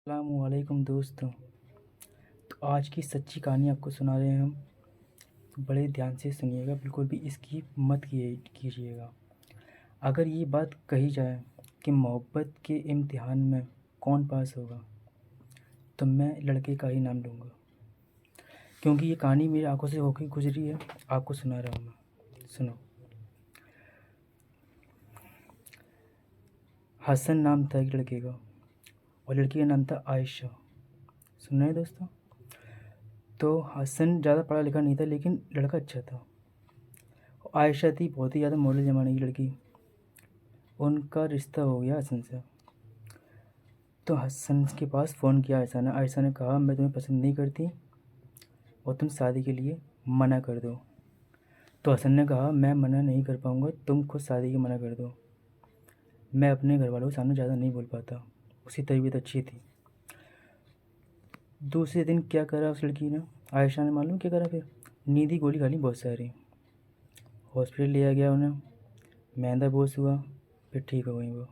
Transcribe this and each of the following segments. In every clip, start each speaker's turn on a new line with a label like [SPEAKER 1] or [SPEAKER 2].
[SPEAKER 1] अस्सलामुअलैकुम दोस्तों। तो आज की सच्ची कहानी आपको सुना रहे हैं हम। तो बड़े ध्यान से सुनिएगा, बिल्कुल भी स्किप मत कीजिएगा। अगर ये बात कही जाए कि मोहब्बत के इम्तिहान में कौन पास होगा, तो मैं लड़के का ही नाम लूँगा, क्योंकि ये कहानी मेरी आंखों से होकर गुजरी है। आपको सुना रहा हूँ मैं, सुनो। हसन नाम था एक लड़के का, और लड़की का नाम था आयशा। सुन रहे हैं दोस्तों? तो हसन ज़्यादा पढ़ा लिखा नहीं था, लेकिन लड़का अच्छा था। आयशा थी बहुत ही ज़्यादा मॉडल ज़माने की लड़की। उनका रिश्ता हो गया हसन से। तो हसन के पास फ़ोन किया आयशा ने कहा, मैं तुम्हें पसंद नहीं करती और तुम शादी के लिए मना कर दो। तो हसन ने कहा, मैं मना नहीं कर पाऊँगा, तुम खुद शादी के मना कर दो। मैं अपने घर वालों के सामने ज़्यादा नहीं बोल पाता। उसकी तबीयत अच्छी थी। दूसरे दिन क्या करा उस लड़की ने, आयशा ने, मालूम क्या करा फिर? नींदी गोली खा ली बहुत सारी। हॉस्पिटल लिया गया उन्हें, महंगा बोस हुआ, फिर ठीक हो गई वो।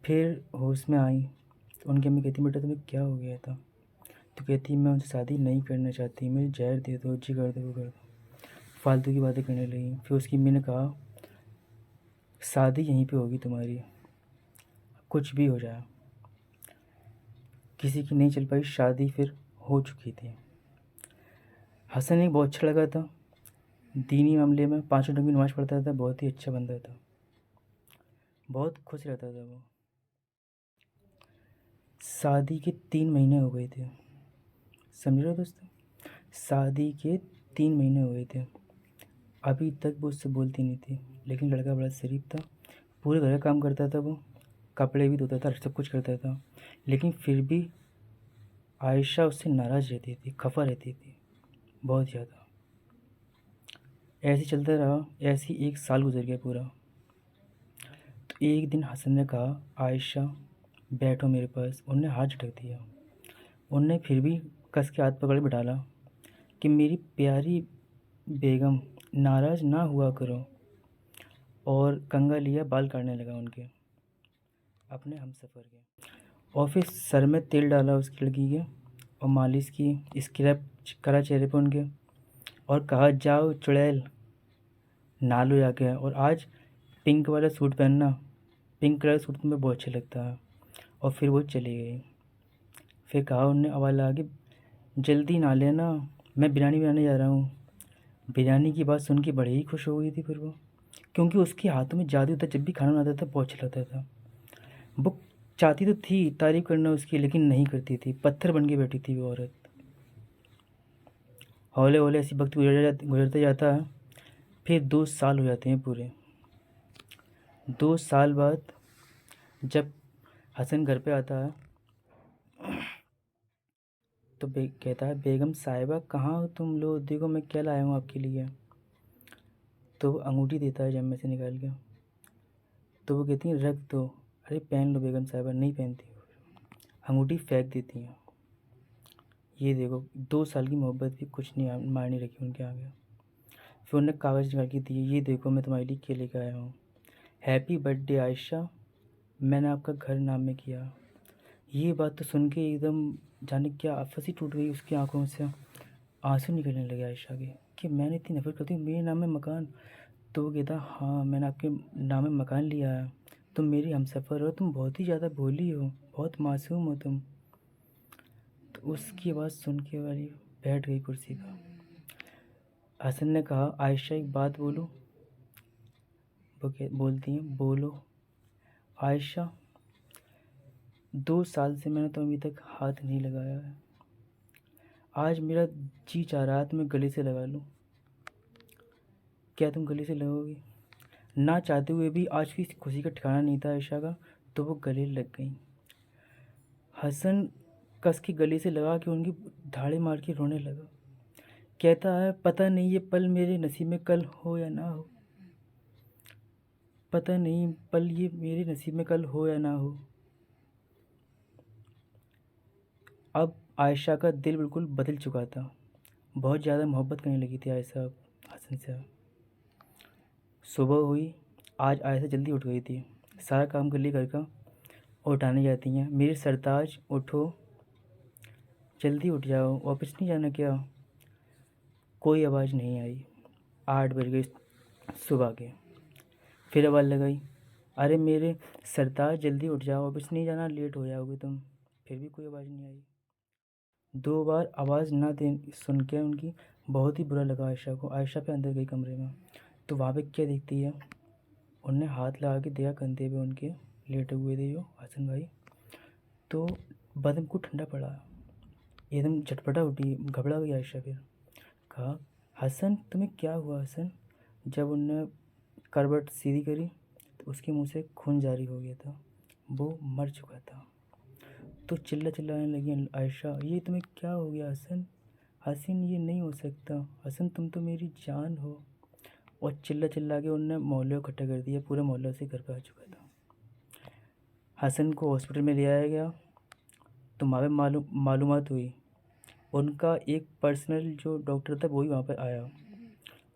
[SPEAKER 1] फिर होश में आई तो उनकी अम्मी कहती, बेटा तुम्हें क्या हो गया था? तो कहती, मैं उनसे शादी नहीं करना चाहती, मुझे जहर दे दो, जी कर दो, वो कर दो। फालतू की बातें करने लगी। फिर उसकी अम्मी ने कहा, शादी यहीं पे होगी तुम्हारी, कुछ भी हो जाए। किसी की नहीं चल पाई शादी, फिर हो चुकी थी। हसन एक बहुत अच्छा लगा था, दीनी मामले में 5 वक़्त की नमाज़ पढ़ता था, बहुत ही अच्छा बंदा था, बहुत खुश रहता था वो। शादी के 3 महीने हो गए थे, समझ रहे हो दोस्तों? शादी के 3 महीने हो गए थे। अभी तक वो उससे बोलती नहीं थी, लेकिन लड़का बड़ा शरीफ था, पूरे घर का काम करता था वो, कपड़े भी धोता था, सब कुछ करता था। लेकिन फिर भी आयशा उससे नाराज़ रहती थी, खफा रहती थी बहुत ज़्यादा। ऐसे चलता रहा, ऐसे ही 1 साल गुजर गया पूरा। तो एक दिन हसन ने कहा, आयशा बैठो मेरे पास। उन्होंने हाथ झटक दिया। उनने फिर भी कस के हाथ पकड़ बिठा ला कि मेरी प्यारी बेगम, नाराज़ ना हुआ करो। और कंघा लिया, बाल काटने लगा उनके, अपने हमसफ़र के। और फिर सर में तेल डाला उसकी लड़की के, और मालिश की, स्क्रब करा चेहरे पे उनके, और कहा, जाओ चुड़ैल नहा लो जाके, और आज पिंक वाला सूट पहनना, पिंक कलर सूट तुम्हें बहुत अच्छा लगता है। और फिर वो चली गई। फिर कहा उनने, आवाज़ लगा के, जल्दी नहा लेना, मैं बिरयानी बनाने जा रहा हूँ। बिरयानी की बात सुन के बड़ी ही खुश हो गई थी फिर वो, क्योंकि उसके हाथों में जादू था। जब भी खाना बनाता था बहुत अच्छा लगता था। वो चाहती तो थी तारीफ़ करना उसकी, लेकिन नहीं करती थी, पत्थर बन के बैठी थी वो औरत। हौले हौले ऐसी वक्त गुजरते जाता है। फिर 2 साल हो जाते हैं पूरे। 2 साल बाद जब हसन घर पे आता है, तो कहता है, बेगम साहिबा कहाँ हो तुम लोग, देखो मैं क्या लाया हूँ आपके लिए। तो वो अंगूठी देता है जेब में से निकाल के। तो वो कहती है, रख दो। अरे पहन लो बेगम साहिबा, नहीं पहनती वो, अंगूठी फेंक देती हैं। ये देखो, 2 साल की मोहब्बत भी कुछ नहीं मायने रखी उनके आगे। फिर उन्होंने कागज़ निकाल के दिए, ये देखो मैं तुम्हारे लिए क्या लेकर आया हूँ, हैप्पी बर्थडे आयशा, मैंने आपका घर नाम में किया। ये बात तो सुन के एकदम जाने क्या आफत ही टूट गई उसकी आंखों से, आंसू निकलने लगे आयशा के, कि मैंने इतनी नफरत करती हूँ, मेरे नाम में मकान। तो वो कहता, हाँ मैंने आपके नाम में मकान लिया है, तुम मेरी हमसफ़र हो, तुम बहुत ही ज़्यादा भोली हो, बहुत मासूम हो तुम। तो उसकी आवाज़ सुन के वाली बैठ गई कुर्सी पर। हसन ने कहा, आयशा एक बात बोलूं? वो बोलती हैं, बोलो। आयशा, 2 साल से मैंने तो अभी तक हाथ नहीं लगाया है। आज मेरा जी चाह रहा है तो मैं गले से लगा लूं। क्या तुम गले से लगोगी? ना चाहते हुए भी आज की खुशी का ठिकाना नहीं था आयशा का, तो वो गले लग गई। हसन कस के गले से लगा के उनकी धाड़े मार के रोने लगा। कहता है, पता नहीं ये पल मेरे नसीब में कल हो या ना हो, पता नहीं पल ये मेरे नसीब में कल हो या ना हो। अब आयशा का दिल बिल्कुल बदल चुका था, बहुत ज़्यादा मोहब्बत करने लगी थी आयशा हसन से। सुबह हुई, आज आयशा जल्दी उठ गई थी, सारा काम कर लिया घर का, और उठाने जाती हैं, मेरी सरताज उठो, जल्दी उठ जाओ, वापस नहीं जाना क्या? कोई आवाज़ नहीं आई। 8 बज गए सुबह के। फिर आवाज़ लगाई, अरे मेरे सरताज जल्दी उठ जाओ, वापस नहीं जाना, लेट हो जाओगे तुम। फिर भी कोई आवाज़ नहीं आई। 2 बार आवाज़ ना दे सुन के उनकी बहुत ही बुरा लगा आयशा को। आयशा पे अंदर गई कमरे में, तो वहाँ पे क्या देखती है, उन्हें हाथ लगा के देखा कंधे पे उनके लेटे हुए थे जो हसन भाई। तो बदन को ठंडा पड़ा, एकदम झटपटा उठी, घबरा गई आयशा। फिर कहा, हसन तुम्हें क्या हुआ हसन? जब उनने करवट सीधी करी तो उसके मुंह से खून जारी हो गया था, वो मर चुका था। तो चिल्लाने लगी आयशा, ये तुम्हें क्या हो गया हसन? हसन ये नहीं हो सकता, हसन तुम तो मेरी जान हो। और चिल्ला के उनने मोहल्ले को इकट्ठा कर दिया, पूरे मोहल्ला से घर पर आ चुका था। हसन को हॉस्पिटल में ले आया गया, तो वहाँ पे मालूमात हुई, उनका एक पर्सनल जो डॉक्टर था वही वहाँ पर आया।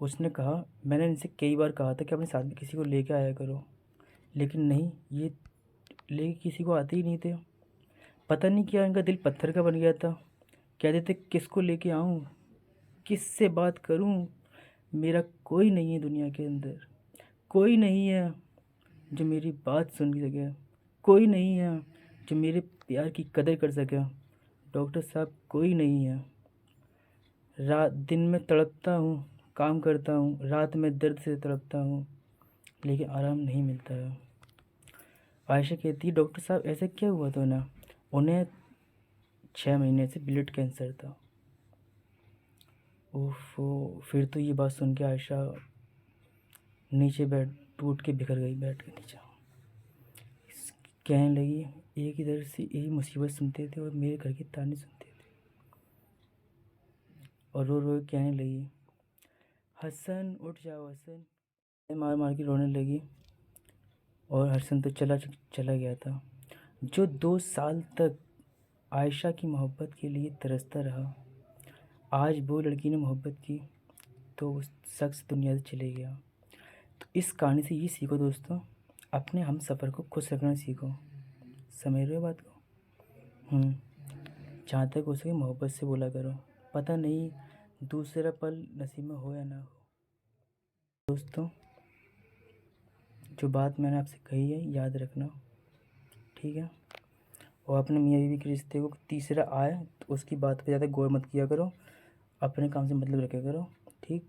[SPEAKER 1] उसने कहा, मैंने इनसे कई बार कहा था कि अपने साथ में किसी को लेके आया करो, लेकिन नहीं, ये लेके किसी को आते ही नहीं थे। पता नहीं क्या इनका दिल पत्थर का बन गया था। कहते थे किसको लेके आऊँ, किससे बात करूँ, मेरा कोई नहीं है दुनिया के अंदर, कोई नहीं है जो मेरी बात सुन सके, कोई नहीं है जो मेरे प्यार की कदर कर सके। डॉक्टर साहब कोई नहीं है। रात दिन में तड़पता हूँ, काम करता हूँ, रात में दर्द से तड़पता हूँ, लेकिन आराम नहीं मिलता है। आयशा कहती है, डॉक्टर साहब ऐसा क्या हुआ था ना? उन्हें 6 महीने से ब्लड कैंसर था। ओफो, फिर तो ये बात सुन के आयशा नीचे बैठ टूट के बिखर गई बेड के नीचे। कहने लगी, एक इधर से यही मुसीबत सुनते थे और मेरे घर के ताने सुनते थे। और रो रो के कहने लगी, हसन उठ जाओ हसन। मार मार के रोने लगी। और हसन तो चला गया था। जो 2 साल तक आयशा की मोहब्बत के लिए तरसता रहा, आज वो लड़की ने मोहब्बत की तो उस शख्स दुनिया से चले गया। तो इस कहानी से ये सीखो दोस्तों, अपने हम सफ़र को खुश रखना सीखो। समझ रहे हो बात को? जहाँ तक हो सके मोहब्बत से बोला करो, पता नहीं दूसरा पल नसीब में हो या ना हो। दोस्तों, जो बात मैंने आपसे कही है याद रखना, ठीक है? और अपने मियाँ बीवी के रिश्ते को तीसरा आए तो उसकी बात पे ज़्यादा गौर मत किया करो, अपने काम से मतलब रखा करो, ठीक?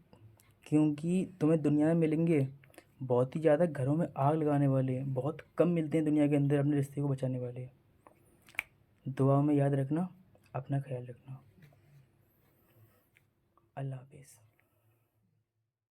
[SPEAKER 1] क्योंकि तुम्हें दुनिया में मिलेंगे बहुत ही ज़्यादा, घरों में आग लगाने वाले, बहुत कम मिलते हैं दुनिया के अंदर अपने रिश्ते को बचाने वाले। दुआ में याद रखना, अपना ख्याल रखना। अल्लाह हाफिज़।